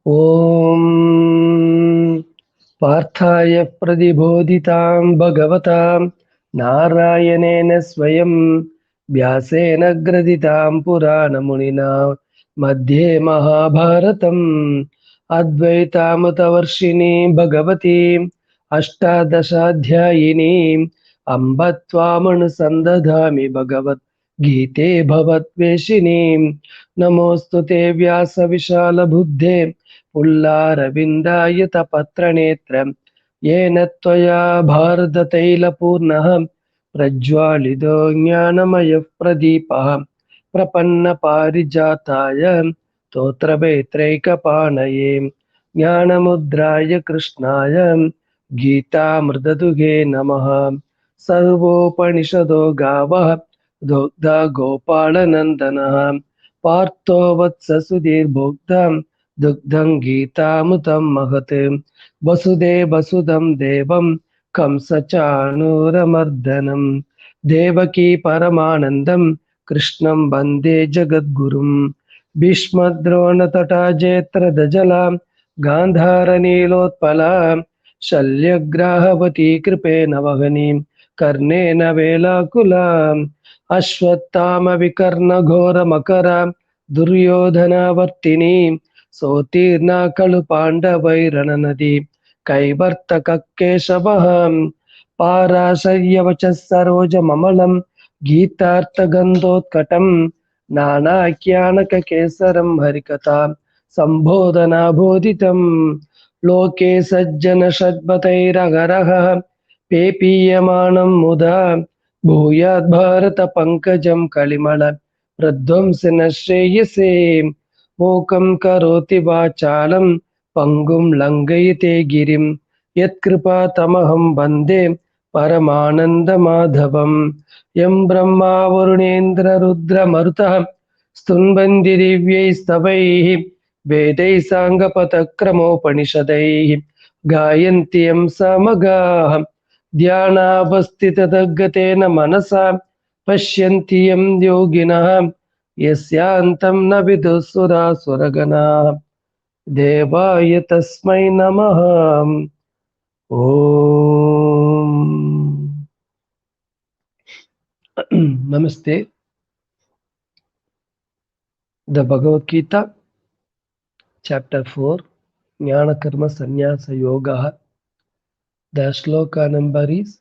ॐ पार्थाय प्रतिबोधितां भगवतां नारायणेन स्वयं व्यासेन ग्रथितां पुराणमुनिना मध्ये महाभारतम् अद्वैतामृतवर्षिणी भगवती अष्टादशाध्यायिनी अम्ब त्वामनुसन्दधामि भगवद्गीते भवद्वेषिणी नमोऽस्तु ते व्यासविशालबुद्धे पुल्लारविन्दायतपत्रनेत्र येन त्वया भारततैलपूर्णः प्रज्वालितो ज्ञानमयः प्रदीपः प्रपन्नपारिजाताय स्तोत्रवेत्रैकपाणये ज्ञानमुद्राय कृष्णाय गीतामृतदुहे नमः। सर्वोपनिषदो गावः दुग्धा गोपालनन्दनः पार्थो वत्ससुधीर्भोक्तं दुग्धं गीतामृतं महत् वसुदेवसुदं देवं कंसचाणूरमर्दनं देवकी परमानन्दं कृष्णं वन्दे जगद्गुरुं भीष्मद्रोणतटा जयत्रदजलां गान्धारनीलोत्पलां शल्यग्राहवती कृपेण वहनीं कर्णेन वेलाकुलाम् अश्वत्थामविकर्णघोरमकरां दुर्योधनावर्तिनीं सोत्तीर्णा खलु पाण्डवैरणनदी कैवर्तककेशवः पाराशर्यवचः सरोजममलं गीतार्थगन्धोत्कटं नानाख्यानककेसरं हरिकथां सम्बोधनाबोधितं लोके सज्जनषड्पतैरहरः पेपीयमानं मुदा भूयात् भारत पंकजं कलिमल प्रध्वंसन श्रेयसे मूकं करोति वाचालं पंगुं लंघयते गिरिं यत्कृपातमहं वन्दे परमानन्दमाधवं यं ब्रह्मा वरुणेन्द्र रुद्रमरुतः स्तुन्वन्ति दिव्यैस्तवैः वेदैः साङ्गपदक्रमोपनिषदैः गायन्ति यं सामगाः ध्यानावस्थिततद्गतेन मनसा पश्यन्ति यं योगिनः यस्यान्तं न विदुःसुरासुरगणाः देवाय तस्मै नमः। ॐ नमस्ते. The Bhagavad Gītā Chapter 4 Jnana Karma Sannyasa Yoga. The shloka number is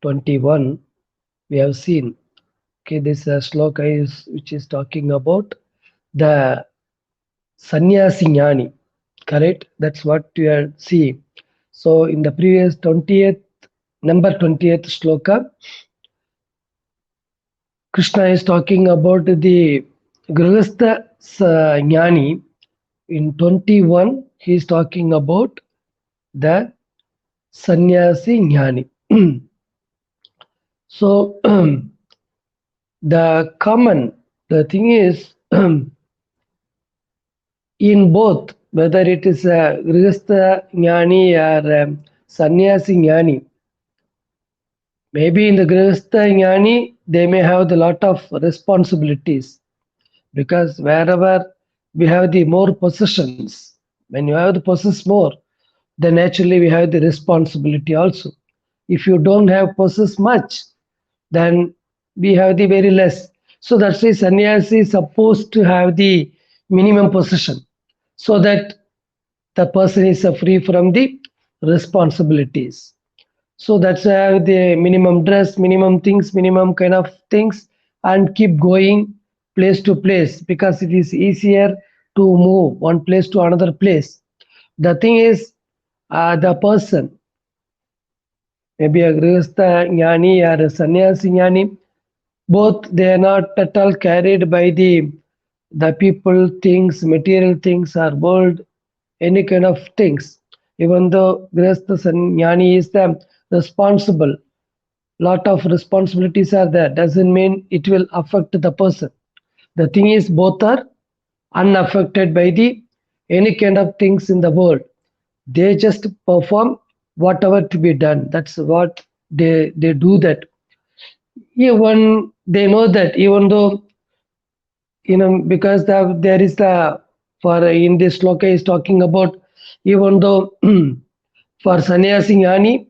21. We have seen. Okay, this shloka which is talking about the sannyasi jnani. Correct? That's what we are seeing. So in the previous 20th shloka, Krishna is talking about the grihastha jnani. In 21, he is talking about the sannyasi jnani. So the thing is, in both, whether it is a grihastha jnani or sannyasi jnani, maybe in the grihastha jnani, they may have a lot of responsibilities, because wherever we have the more possessions, when you have to possess more, then naturally we have the responsibility also. If you don't have possess much, then we have the very less. So that's why sannyasi is supposed to have the minimum possession, so that the person is free from the responsibilities. So that's why I have the minimum dress, minimum things, minimum kind of things, and keep going place to place, because it is easier to move one place to another place. The thing is, the person, maybe a grihastha jnani or a sannyasi jnani, both they are not at all carried by the people, things, material things, or world, any kind of things. Even though grihastha jnani is the responsible, lot of responsibilities are there, doesn't mean it will affect the person. The thing is, both are unaffected by the any kind of things in the world. They just perform whatever to be done. That's what they do that. Even they know that, even though, because there is the For in this sloka is talking about, even though for sannyasi jnani,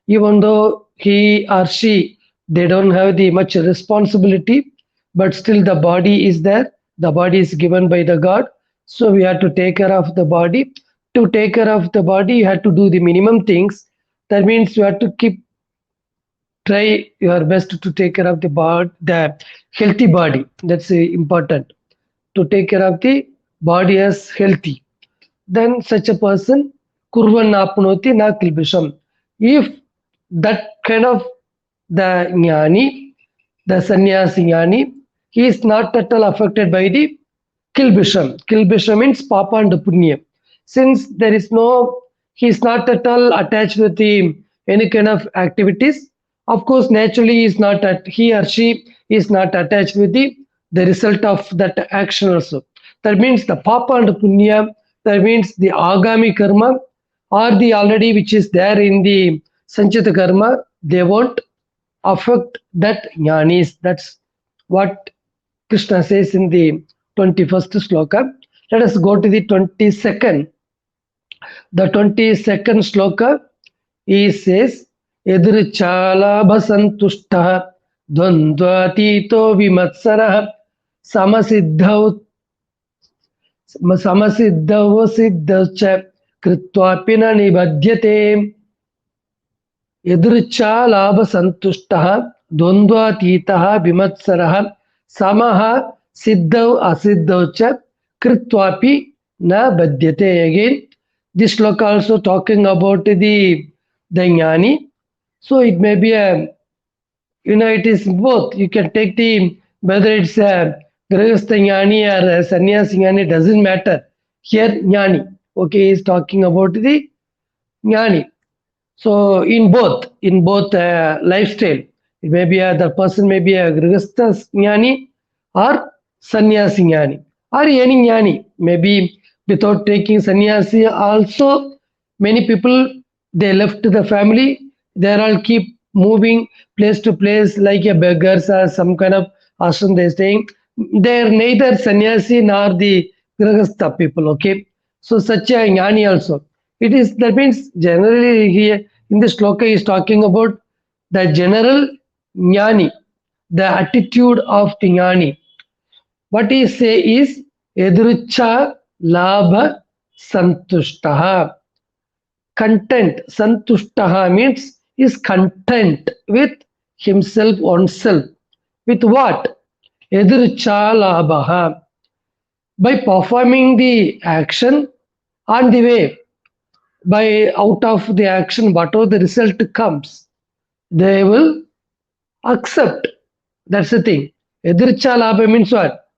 even though he or she, they don't have the much responsibility, but still the body is there. The body is given by the God, so we have to take care of the body. To take care of the body, you have to do the minimum things. That means you have to try your best to take care of the healthy body. That's important, to take care of the body as healthy. Then such a person, kurvan apnoti na kilbisham. If that kind of the jnani, the sannyasi jnani, he is not at all affected by the kilbisham. Kilbisham means papa and punya. Since there is no, he is not at all attached with the any kind of activities. Of course, naturally, he or she is not attached with the result of that action also. That means the papa and punya, that means the agami karma or the already which is there in the sanchita karma, they won't affect that jnanis. That's what Krishna says in the 21st sloka. Let us go to the 22nd. The 22nd sloka, he says, Edrichalabhasantushtaha dvandvatito vimatsarah samasiddhau samasiddhavasiddhaucha kritvapi na nibhadyate. Edrichalabhasantushtaha dvandvatitaha vimatsarah samaha siddhau asiddhaucha kritvapi na badhyate. Again, this sloka also talking about the jnani. So it may be it is both. You can take the, whether it's a grihastha jnani or a sannyasi jnani, doesn't matter. Here jnani, okay, is talking about the jnani. So in both lifestyle, it may be the person may be a grihastha jnani or sannyasi jnani or any jnani. Maybe without taking sannyasi also, many people, they left the family, they all keep moving place to place like a beggars or some kind of ashram they're staying. They're neither sannyasi nor the grihastha people, okay. So such a jnani also. It is, that means generally here in this sloka is talking about the general jnani, the attitude of the jnani. What he say is edrucha labha santushtaha. Content. Santushtaha means is content with himself, oneself. With what? Edrucha labha. By performing the action on the way, by out of the action, whatever the result comes, they will accept. That's the thing. Edricha labha means what?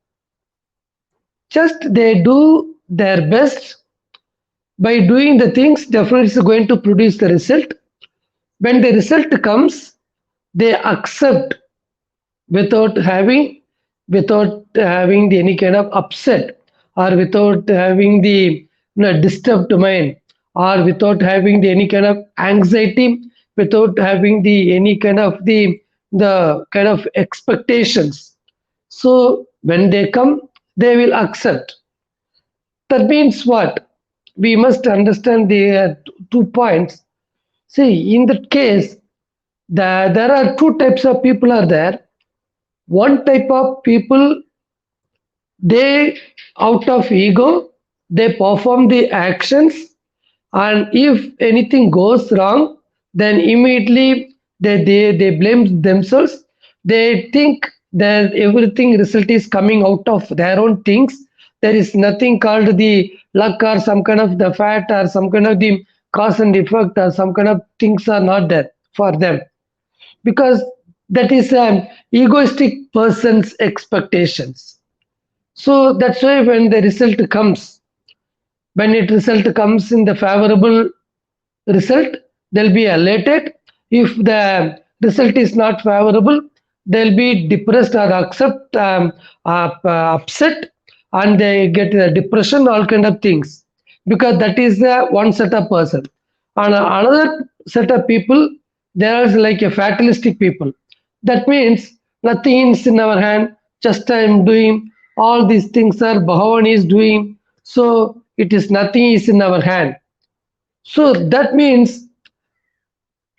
Just they do their best. By doing the things, definitely it's going to produce the result. When the result comes, they accept without having any kind of upset, or without having the disturbed mind, or without having any kind of anxiety, without having any kind of the kind of expectations. So when they come, they will accept. That means what? We must understand the 2 points. See, in that case, there are 2 types of people are there. One type of people, they out of ego, they perform the actions, and if anything goes wrong, then immediately they blame themselves. They think that everything result is coming out of their own things. There is nothing called the luck or some kind of the fat or some kind of the cause and effect or some kind of things are not there for them, because that is an egoistic person's expectations. So that's why when the result comes, when it result comes in the favorable result, they'll be elated. If the result is not favorable, they'll be depressed or upset, and they get depression, all kind of things, because that is one set of person. And another set of people, there is like a fatalistic people. That means nothing is in our hand, just I am doing, all these things are Bhagavan is doing. So it is nothing is in our hand. So that means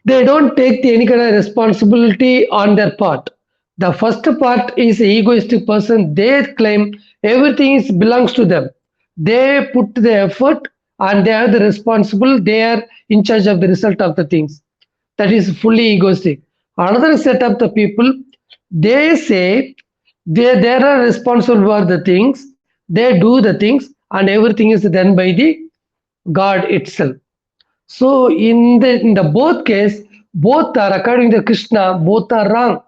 they don't take any kind of responsibility on their part. The first part is a egoistic person. They claim everything is belongs to them. They put the effort and they are the responsible. They are in charge of the result of the things. That is fully egoistic. Another set of the people, they say they are responsible for the things. They do the things and everything is done by the God itself. So in the both case, both are according to Krishna, both are wrong.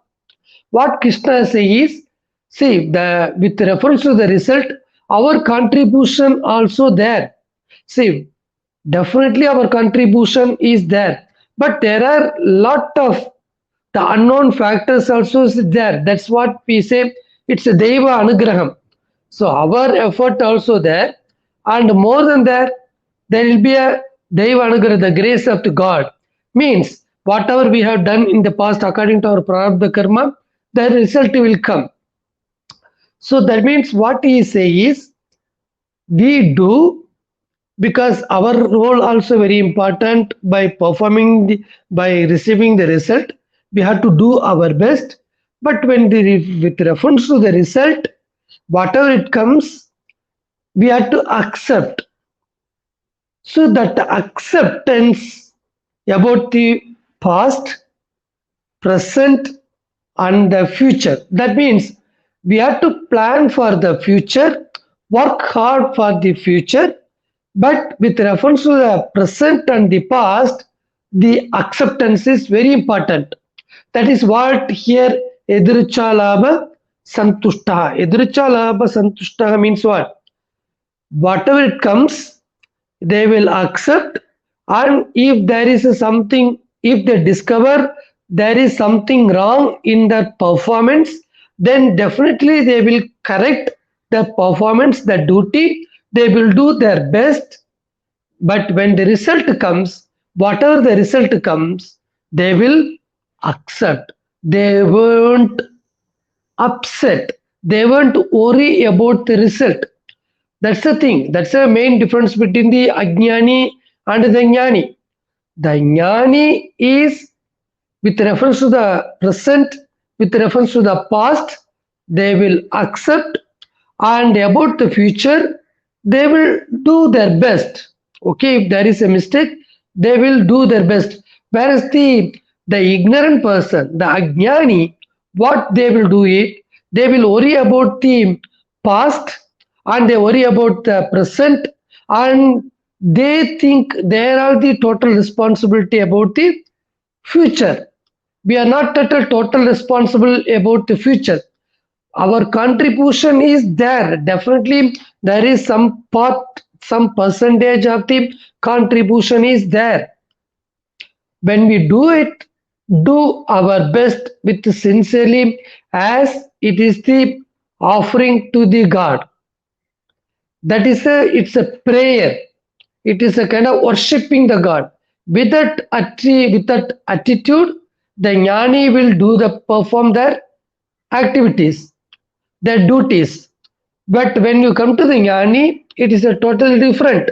What Krishna says is, see the with reference to the result, our contribution also there. See, definitely our contribution is there, but there are lot of the unknown factors also is there. That's what we say. It's a Deva Anugraham. So our effort also there, and more than that, there will be a Deva Anugrah, the grace of the God. Means whatever we have done in the past according to our prarabdha karma, the result will come. So that means what he say is we do because our role also very important by performing by receiving the result. We have to do our best. But when with reference to the result, whatever it comes, we have to accept. So that acceptance about the past, present, and the future. That means we have to plan for the future, work hard for the future, but with reference to the present and the past, the acceptance is very important. That is what here Edrichalabha Santushta. Edrichalabha Santushta means what? Whatever it comes, they will accept, and if there is a something, if they discover there is something wrong in their performance, then definitely they will correct the performance, the duty, they will do their best. But when the result comes, whatever the result comes, they will accept. They won't upset, they won't worry about the result. That's the thing. That's the main difference between the Ajnani and the Jnani. The Jnani is with reference to the present, with reference to the past, they will accept, and about the future, they will do their best. Okay, if there is a mistake, they will do their best. Whereas the ignorant person, the Ajnani, what they will do is they will worry about the past and they worry about the present, and they think they are the total responsibility about the future. We are not at all total responsible about the future. Our contribution is there. Definitely, there is some part, some percentage of the contribution is there. When we do it, do our best with sincerely, as it is the offering to the God. That is it's a prayer. It is a kind of worshipping the God. With that attitude, the jnani will do the perform their activities, their duties. But when you come to the jnani, it is a totally different,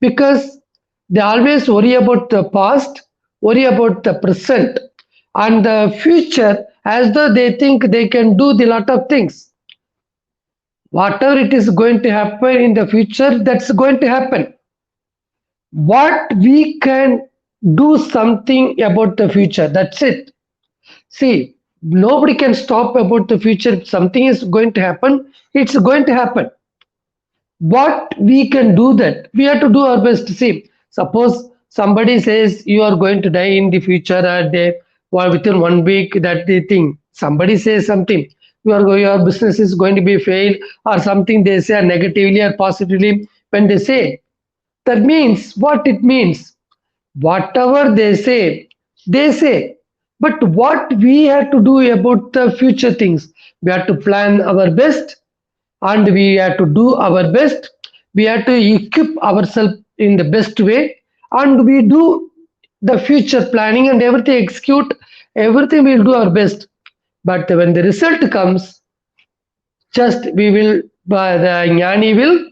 because they always worry about the past, worry about the present, and the future, as though they think they can do the lot of things. Whatever it is going to happen in the future, that's going to happen. What we can do something about the future, that's it. See, nobody can stop about the future. If something is going to happen, it's going to happen. What we can do, that we have to do our best. See, suppose somebody says you are going to die in the future, or within 1 week, that the thing, somebody says something, your business is going to be failed, or something they say negatively or positively. When they say, that means what it means, whatever they say. But what we have to do about the future things, we have to plan our best, and we have to do our best. We have to equip ourselves in the best way, and we do the future planning and everything, execute everything, we'll do our best. But when the result comes, just we will, the jnani will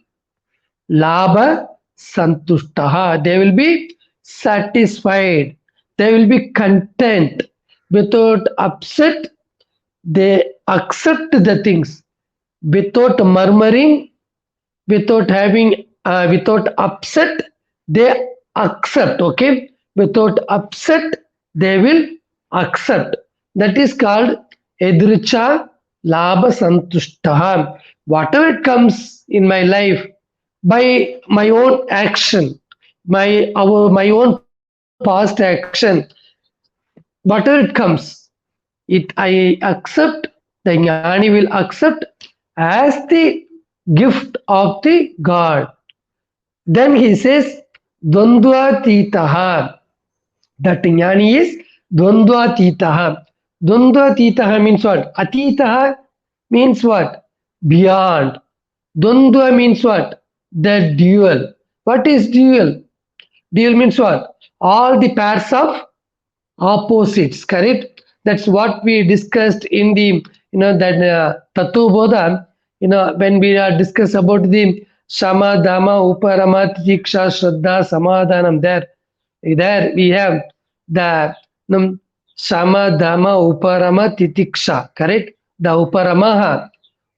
Labha santushtaha. They will be satisfied. They will be content. Without upset, they accept the things. Without murmuring, without upset, they accept. Okay, without upset, they will accept. That is called edricha labha santushtaha. Whatever it comes in my life by my own action, my own past action, whatever it comes, it I accept. The jnani will accept as the gift of the God. Then he says, Dvandva Titaha. That jnani is Dvandva Titaha. Dvandva Titaha means what? Atitaha means what? Beyond. Dvandva means what? The dual. What is dual? Dual means what? All the pairs of opposites, correct? That's what we discussed in the that tattva bodha. When we discuss about the shama dama uparama tiksha shraddha samadhanam, there we have the shama dama uparama titiksha, correct? The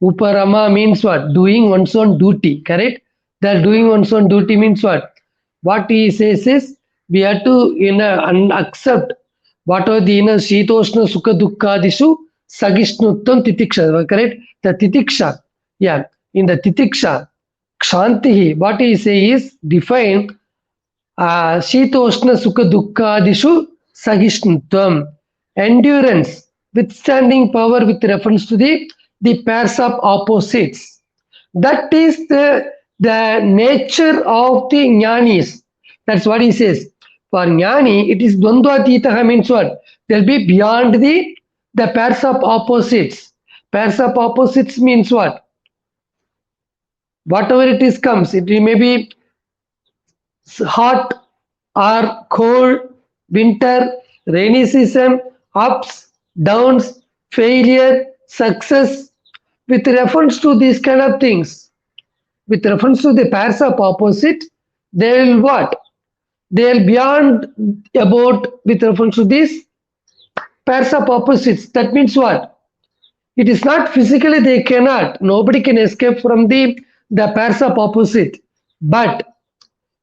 uparama means what? Doing one's own duty, correct? The doing one's own duty means what he says is we have to accept whatever the Shitoshna Sukha Dukkadishu Sagishnuttam Titiksha, correct? The Titiksha, yeah, in the Titiksha, Kshantihi, what he say is define Shitoshna Sukha Dukkadishu Sagishnuttam, endurance, withstanding power with reference to the pairs of opposites. That is the nature of the jnanis. That's what he says. For jnani, it is dvandvatitaha means what? They'll be beyond the pairs of opposites. Pairs of opposites means what? Whatever it is comes, it may be hot or cold, winter, rainy season, ups, downs, failure, success. With reference to these kind of things, with reference to the pairs of opposite, they will what? They will beyond about with reference to these pairs of opposites. That means what? It is not physically they cannot. Nobody can escape from the pairs of opposite. But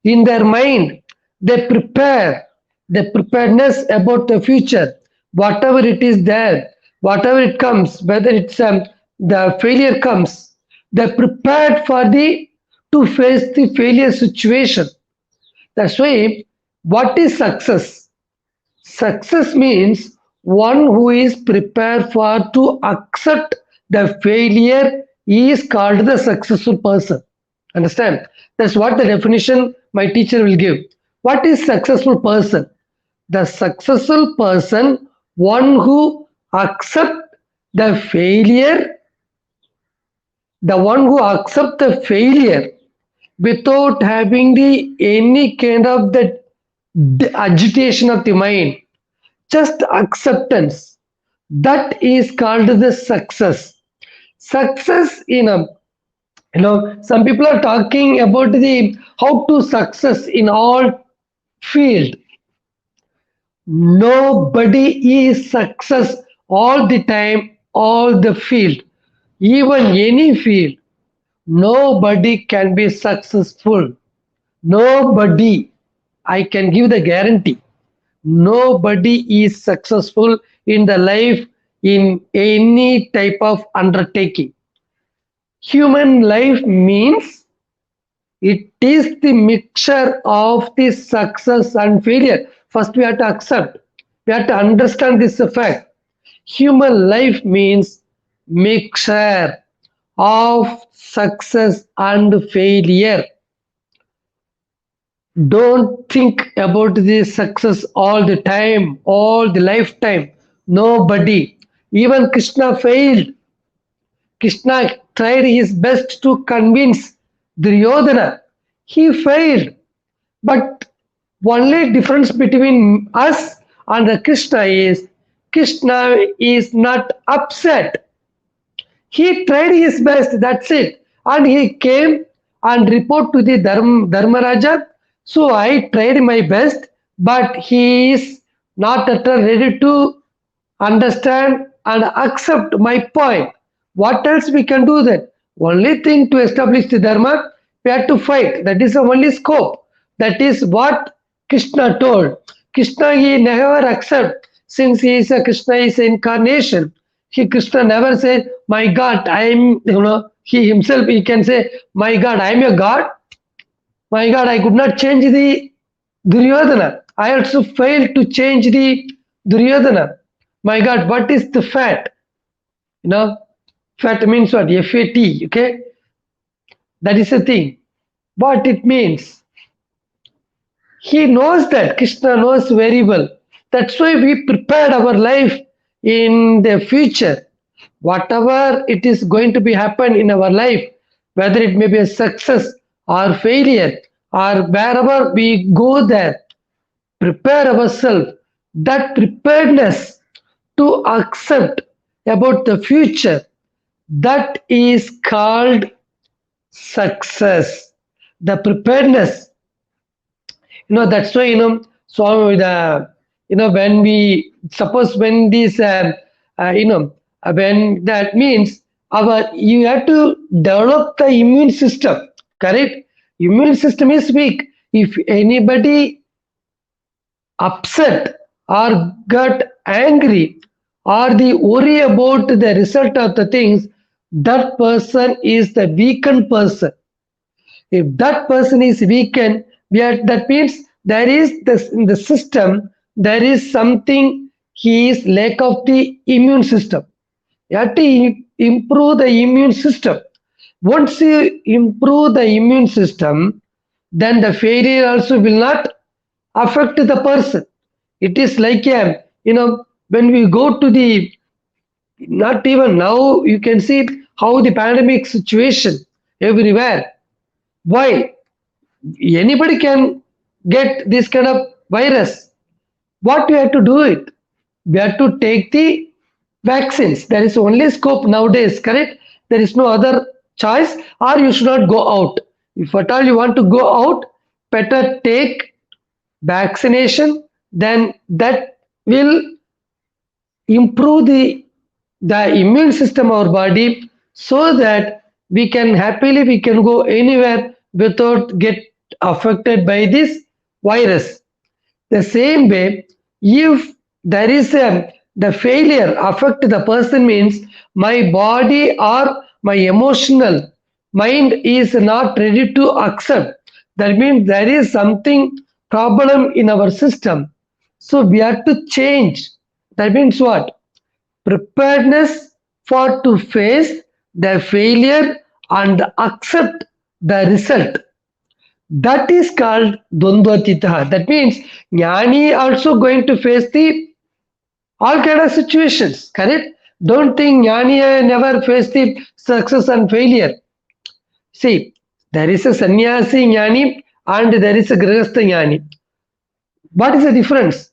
in their mind, they prepare the preparedness about the future. Whatever it is there, whatever it comes, whether it's the failure comes, they're prepared for to face the failure situation. That's why, what is success? Success means one who is prepared for to accept the failure is called the successful person. Understand? That's what the definition my teacher will give. What is successful person? The successful person, one who accept the failure, the one who accept the failure without having any kind of the agitation of the mind, just acceptance. That is called the success. Success in a some people are talking about the how to success in all field. Nobody is success all the time, all the field, even any field. Nobody can be successful. Nobody. I can give the guarantee. Nobody is successful in the life in any type of undertaking. Human life means it is the mixture of the success and failure. First, we have to accept. We have to understand this fact. Human life means mixture of success and failure. Don't think about the success all the time, all the lifetime. Nobody. Even Krishna failed. Krishna tried his best to convince Duryodhana. He failed. But only difference between us and the Krishna is Krishna is not upset. He tried his best, that's it. And he came and report to the Dharmaraja. So I tried my best, but he is not at all ready to understand and accept my point. What else we can do then? Only thing to establish the Dharma, we have to fight. That is the only scope. That is what Krishna told. Krishna he never accept, since he is a Krishna is incarnation. Krishna never said, "My God, I am." He himself he can say, "My God, I am a God. My God, I could not change the Duryodhana. I also failed to change the Duryodhana. My God, what is the fat? You know, fat means what? FAT. Okay, that is the thing. What it means. He knows that. Krishna knows very well. That's why we prepared our life in the future. Whatever it is going to be happen in our life, whether it may be a success or failure or wherever we go there, prepare ourselves. That preparedness to accept about the future, that is called success. The preparedness, that's why so the when we suppose when this when that means our you have to develop the immune system, correct? Immune system is weak. If anybody upset or got angry or the worry about the result of the things, that person is the weakened person. If that person is weakened, that means there is this in the system, there is something, he is lack of the immune system. You have to improve the immune system. Once you improve the immune system, then the failure also will not affect the person. It is like when we go to the, not even now, you can see how the pandemic situation everywhere. Why? Anybody can get this kind of virus. What we have to do it? We have to take the vaccines. There is only scope nowadays, correct? There is no other choice, or you should not go out. If at all you want to go out, better take vaccination, then that will improve the immune system of our body, so that we can go anywhere without get affected by this virus. The same way, if there is the failure affect the person, means my body or my emotional mind is not ready to accept. That means there is something problem in our system. So we have to change. That means what? Preparedness for to face the failure and accept the result. That is called Dvandvatita. That means Jnani also going to face the all kind of situations, correct? Don't think Jnani never faced the success and failure. See, there is a sannyasi Jnani and there is a grihastha Jnani. What is the difference?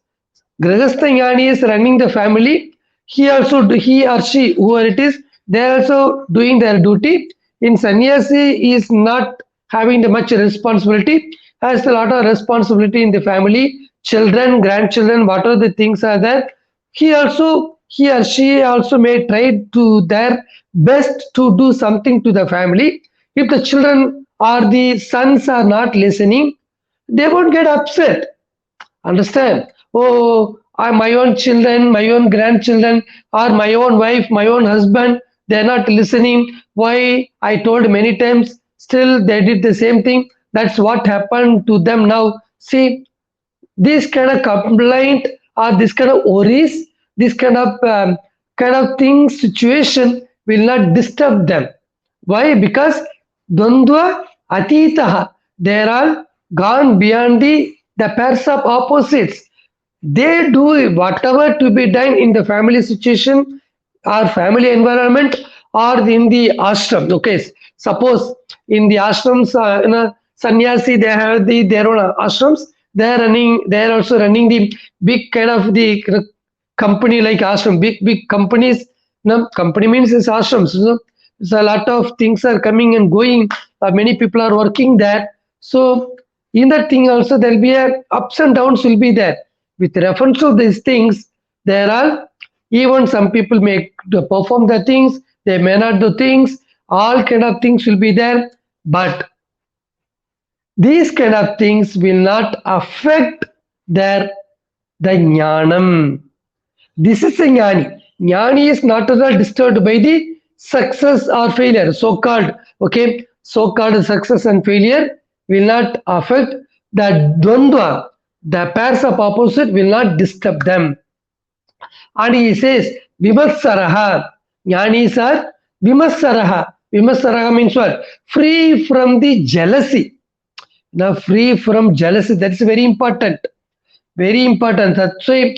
Grihastha Jnani is running the family. He or she, whoever it is, they are also doing their duty. In sannyasi is not having the much responsibility, has a lot of responsibility in the family, children, grandchildren, whatever the things are there. He or she also may try to their best to do something to the family. If the children or the sons are not listening, they won't get upset. Understand? Oh, my own children, my own grandchildren, or my own wife, my own husband, they're not listening. Why? I told many times, still they did the same thing. That's what happened to them now. See, this kind of complaint or this kind of worries, this kind of thing, situation will not disturb them. Why? Because Dvandva Atitaha, they are all gone beyond the pairs of opposites. They do whatever to be done in the family situation or family environment or in the ashram. Okay, suppose in the ashrams, sannyasi, they have their own ashrams. They are also running the big kind of the company like ashram, big companies. Company means it's ashrams. So a lot of things are coming and going many people are working there. So in that thing also there will be a ups and downs will be there. With reference to these things, there are even some people may perform the things, they may not do things, all kind of things will be there, but these kind of things will not affect their the jnanam. This is a jnani. Jnani is not at all disturbed by the success or failure, so-called, okay, so-called success and failure will not affect the dvandva, the pairs of opposite will not disturb them. And he says, Vimatsaraha. Jnanis are Vimatsaraha. Vimatsaraha means what? Free from the jealousy. Now, free from jealousy. That's very important. Very important. That's why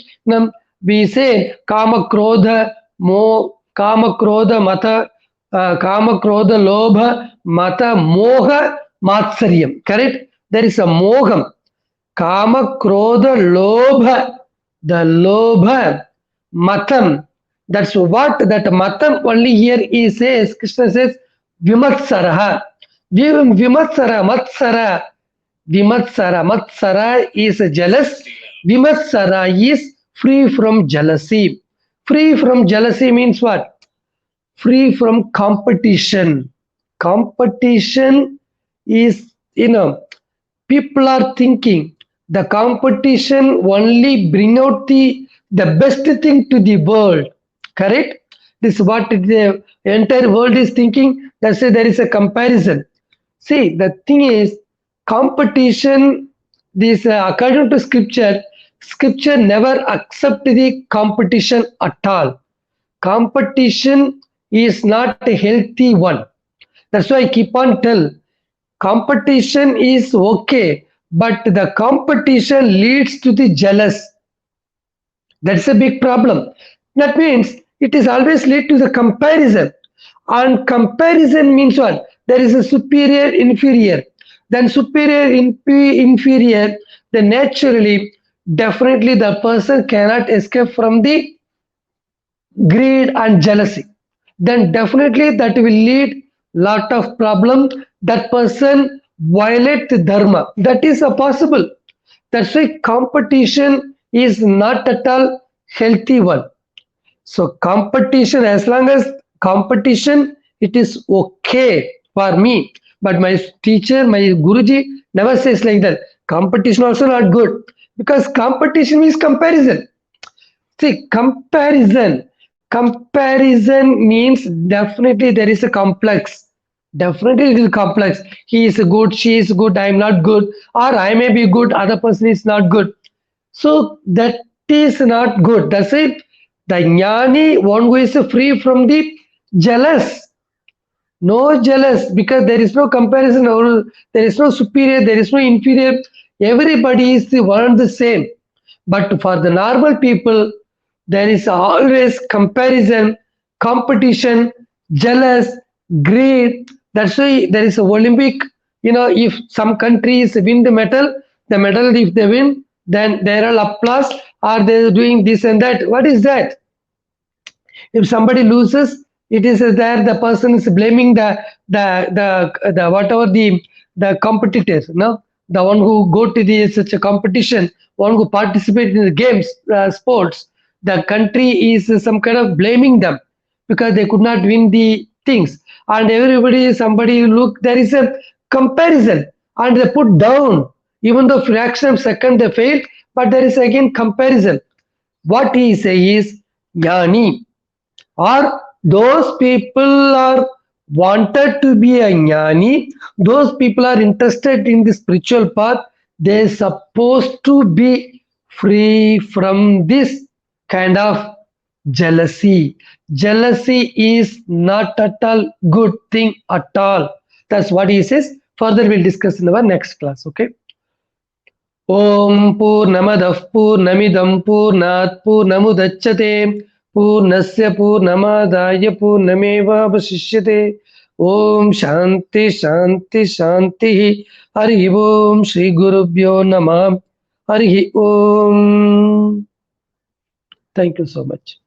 we say Kama Krodha Mo Kama Krodha Mata Kama Krodha Lobha Mata Moha Matsaryam. Correct? There is a Moham. Kama Krodha Lobha. The Lobha Matam. That's what that Matam only here he says, Krishna says, Vimatsaraha. Vimatsara, Matsara. Vimatsara. Matsara is jealous. Vimatsara is free from jealousy. Free from jealousy means what? Free from competition. Competition is, people are thinking the competition only bring out the best thing to the world. Correct? This is what the entire world is thinking. That's why there is a comparison. See, the thing is, competition, this according to scripture never accept the competition at all. Competition is not a healthy one. That's why I keep on tell, competition is okay, but the competition leads to the jealous. That's a big problem. That means it is always lead to the comparison. And comparison means what? There is a superior, inferior. Then superior, inferior, then naturally, definitely the person cannot escape from the greed and jealousy. Then definitely that will lead lot of problem. That person violate the dharma. That is a possible. That's why competition is not at all healthy one. So competition, as long as competition, it is okay for me. But my teacher, my Guruji never says like that. Competition also not good, because competition means comparison. See, comparison means definitely there is a complex. Definitely it is complex. He is good, she is good, I am not good, or I may be good, other person is not good. So that is not good. That's it. The jnani, one who is free from the jealous. No jealous, because there is no comparison, or there is no superior, there is no inferior. Everybody is the one and the same. But for the normal people, there is always comparison, competition, jealous, greed. That's why there is a Olympic. If some countries win the medal if they win, then there are applause. Are they doing this and that? What is that? If somebody loses, it is there the person is blaming the whatever the competitors, no, the one who go to the such a competition, one who participate in the games, sports, the country is some kind of blaming them because they could not win the things, and everybody, somebody look, there is a comparison, and they put down, even though fraction of second they failed, but there is again comparison. What he says is jnani, or those people are wanted to be a jnani, those people are interested in the spiritual path, they're supposed to be free from this kind of jealousy. Jealousy is not at all good thing at all. That's what he says. Further we'll discuss in our next class. Okay. Om Purnamadah Purnamidam Purnat Purnamudachyate Purnasya Purnamadaya Purnameva Vasishyate. Om Shanti Shanti Shanti. Hari Om Shri Gurubhyo Namah. Hari Om. Thank you so much.